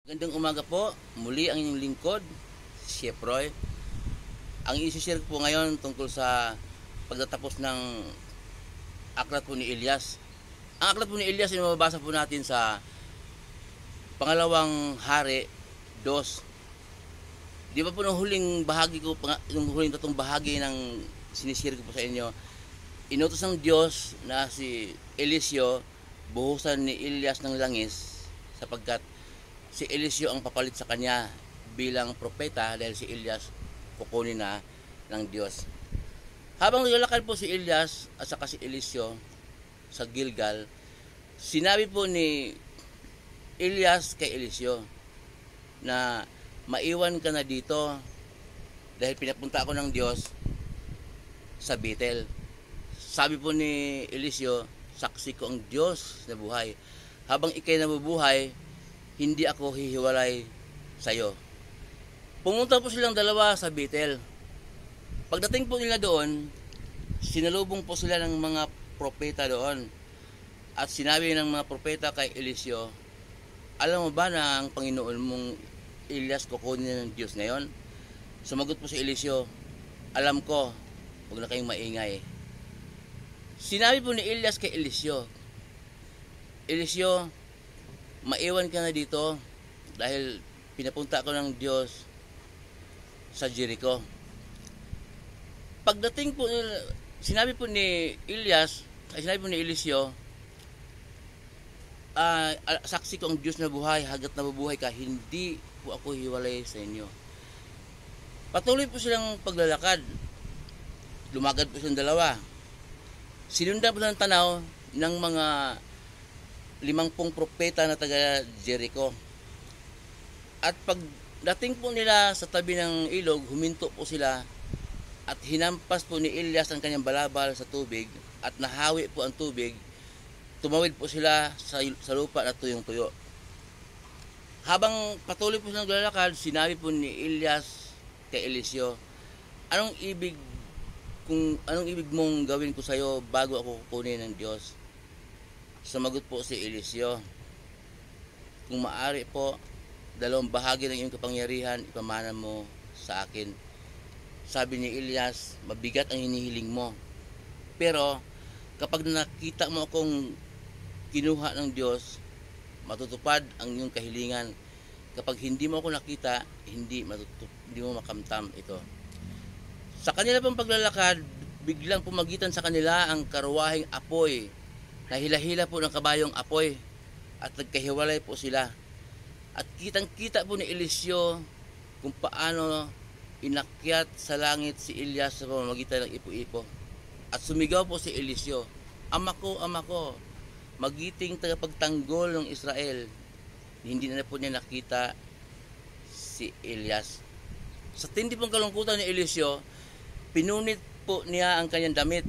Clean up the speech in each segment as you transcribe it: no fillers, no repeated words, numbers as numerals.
Gandang umaga po, muli ang inyong lingkod, si Chef Roy. Ang isi-share ko po ngayon tungkol sa pagtatapos ng aklat po ni Elias. Ang aklat po ni Elias ay mababasa po natin sa pangalawang hari 2. Di ba po nung huling bahagi ko, nung huling tatong bahagi ng sinishare ko po sa inyo, inutos ng Diyos na si Eliseo buhusan ni Elias ng langis sapagkat si Eliseo ang papalit sa kanya bilang propeta dahil si Elias kukunin na ng Diyos. Habang naglalakad po si Elias at saka si Eliseo sa Gilgal, sinabi po ni Elias kay Eliseo na maiwan ka na dito dahil pinapunta ako ng Diyos sa Bethel. Sabi po ni Eliseo, saksi ko ang Diyos na buhay. Habang ikay nabubuhay, hindi ako hihiwalay sa iyo. Pumunta po silang dalawa sa Bethel. Pagdating po nila doon, sinalubong po sila ng mga propeta doon. At sinabi ng mga propeta kay Eliseo, alam mo ba na ang Panginoon mong Elias kukunin ng Diyos ngayon? Sumagot po si Eliseo, alam ko, huwag na kayong maingay. Sinabi po ni Elias kay Eliseo, Eliseo, maiwan ka na dito dahil pinapunta ako ng Diyos sa Jericho. Pagdating po, sinabi po ni Eliseo, saksi ko ang Diyos na buhay, hagat na bubuhay ka, hindi po ako hiwalay sa inyo. Patuloy po silang paglalakad. Lumagad po silang dalawa. Sinundan po ng tanaw ng mga 50 propeta na taga Jericho. At pagdating po nila sa tabi ng ilog, huminto po sila at hinampas po ni Elias ang kanyang balabal sa tubig at nahawi po ang tubig. Tumawid po sila sa lupa na tuyong-tuyo. Habang patuloy po silang naglalakad, sinabi po ni Elias kay Eliseo, anong ibig mong gawin ko sa iyo bago ako kukunin ng Diyos? Sumagot po si Eliseo, kung maaari po, 2 bahagi ng iyong kapangyarihan ipamana mo sa akin. Sabi ni Elias, mabigat ang hinihiling mo. Pero kapag nakita mo akong kinuha ng Diyos, matutupad ang iyong kahilingan. Kapag hindi mo ako nakita, hindi mo makamtam ito. Sa kanila pang paglalakad, biglang pumagitan sa kanila ang karwaheng apoy. Nahila-hila po ng kabayong apoy at nagkahiwalay po sila. At kitang-kita po ni Eliseo kung paano inakyat sa langit si Elias sa pamamagitan ng ipo-ipo. At sumigaw po si Eliseo, Ama ko, magiting tagapagtanggol ng Israel. Hindi na po niya nakita si Elias. Sa tindi pong kalungkutan ni Eliseo, pinunit po niya ang kanyang damit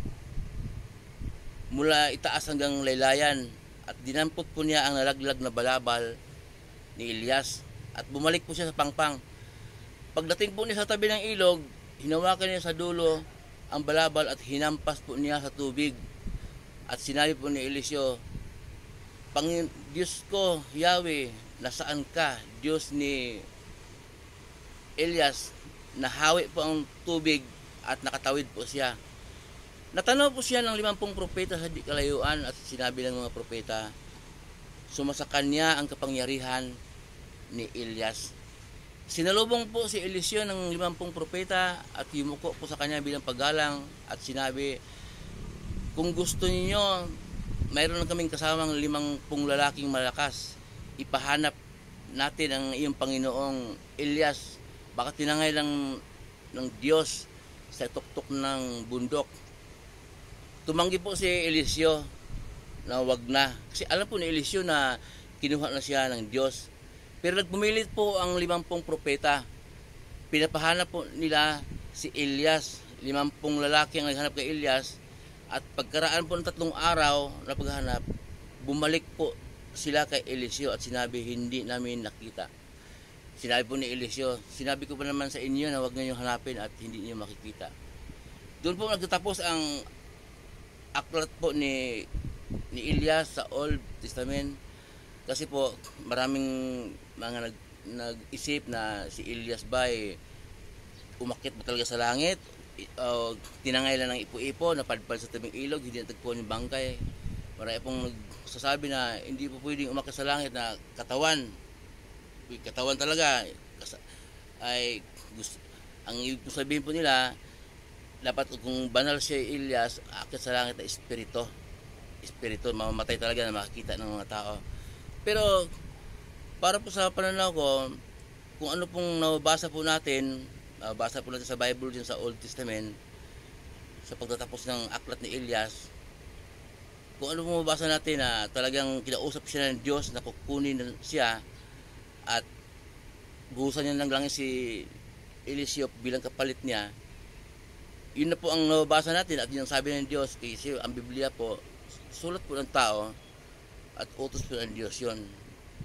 mula itaas hanggang laylayan at dinampot po niya ang nalaglag na balabal ni Elias at bumalik po siya sa pangpang. Pagdating po niya sa tabi ng ilog, hinawakan niya sa dulo ang balabal at hinampas po niya sa tubig. At sinabi po ni Eliseo, Diyos ko, Yahweh, nasaan ka? Diyos ni Elias, nahawi po ang tubig at nakatawid po siya. Natanaw po siya ng 50 propeta sa di kalayuan at sinabi ng mga propeta, sumasa kanya ang kapangyarihan ni Elias. Sinalubong po si Eliseo ng 50 propeta at yumuko po sa kanya bilang paggalang at sinabi, kung gusto ninyo, mayroon kaming kasamang 50 lalaking malakas. Ipahanap natin ang iyong Panginoong Elias. Baka tinangay lang ng Diyos sa tuktok ng bundok. Tumanggi po si Eliseo na wag na. Kasi alam po ni Eliseo na kinuha na siya ng Diyos. Pero nagpumilit po ang 50 propeta. Pinapahanap po nila si Elias. 50 lalaki ang naghanap kay Elias. At pagkaraan po ng 3 araw na paghanap, bumalik po sila kay Eliseo at sinabi, hindi namin nakita. Sinabi po ni Eliseo, sinabi ko pa naman sa inyo na huwag niyo hanapin at hindi niyo makikita. Doon po nagtatapos ang aklat po ni Elias sa Old Testament. Kasi po maraming mga nag-isip na si Elias ba umakyat ba talaga sa langit, o tinangay lang ng ipo-ipo, napadpad sa tabing ilog, hindi natagpuan yung bangkay. Marami pong nagsasabi na hindi po pwedeng umakyat sa langit na katawan talaga ay gusto, ang ibig po sabihin po nila, dapat kung banal si Elias, aakyat sa langit na espiritu, mamamatay talaga na makikita ng mga tao. Pero para po sa pananaw ko, kung ano pong nababasa po natin sa Bible din sa Old Testament, sa pagtatapos ng aklat ni Elias, kung ano pong mababasa natin na talagang kinausap siya ng Diyos na kukunin siya at buhusan niya ng langit si Eliseo bilang kapalit niya, yun na po ang nababasa natin at yun ang sabi ng Diyos. Kasi ang Biblia po, sulat po ng tao at utos po ng Diyos yun.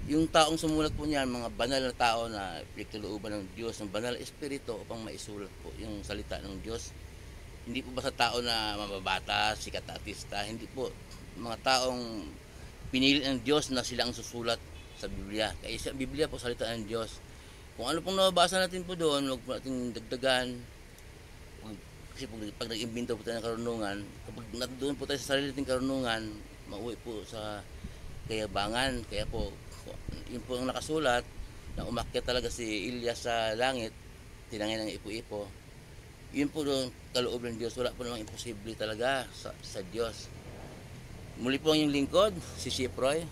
Yung taong sumulat po niyan, mga banal na tao na pinagkalooban ng Diyos, ng banal na espiritu upang maisulat po yung salita ng Diyos. Hindi po basta tao na mababata, sikat na artista, hindi po. Mga taong pinili ng Diyos na sila ang susulat sa Biblia. Kaya sa Biblia po, salita ng Diyos. Kung ano pong nababasa natin po doon, huwag po natin dagdagan. Kasi pag nag-imbento po tayo ng karunungan, kapag natutunan po tayo sa sarili nating karunungan, mauwi po sa kayabangan. Kaya po, yun po ang nakasulat na umakyat talaga si Elias sa langit, tinangay ng ipo-ipo. Yun po doon kaloob ng Diyos. Wala po namang imposible talaga sa Diyos. Muli po ang yung lingkod, si Chef Roy.